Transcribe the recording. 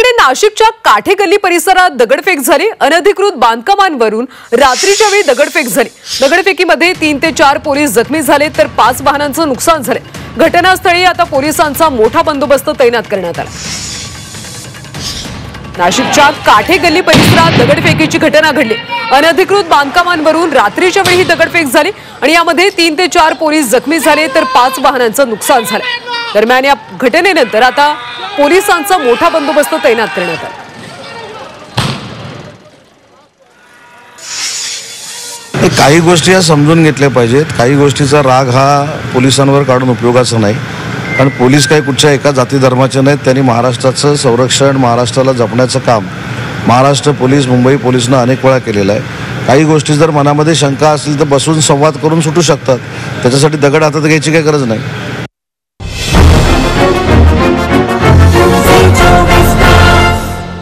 दुसरीकडे नाशिकच्या काठे गल्ली परिसरात दगडफेक झाली। अनधिकृत बांधकामांवरून रात्रीच्या वेळी दगडफेक झाली। दगडफेकीमध्ये 3 ते 4 पोलीस जखमी झाले तर 5 वाहनांचं नुकसान झाले। घटनास्थळी आता पोलिसांचा मोठा बंदोबस्त तैनात करण्यात आला। नाशिकच्या काठे गल्ली परिसरात दगडफेकीची घटना घडली। अनधिकृत बांधकामांवरून रात्रीच्या वेळी दगडफेक झाली आणि यामध्ये 3 ते 4 पोलीस जखमी झाले तर 5 वाहनांचं नुकसान झालं। दरम्यान या घटनेनंतर आता पोलिसांचा मोठा बंदोबस्त तैनात करण्यात आला। काही गोष्टी या समजून घेतल्या पाहिजेत। काही गोष्टीचा राग हा पोलिसांवर काढून उपयोगाचा नाही, कारण पोलीस काही कुठच्या एका जाती धर्माचे नाहीत। त्यांनी महाराष्ट्राचं संरक्षण, महाराष्ट्राला जपण्याचं काम महाराष्ट्र पोलीस, मुंबई पोलिसनं अनेक वेळा केलेलं आहे। काही गोष्टी जर मनामध्ये शंका असतील तर बसून संवाद करून सुटू शकतात। त्याच्यासाठी दगड हातात घ्यायची काही गरज नाही।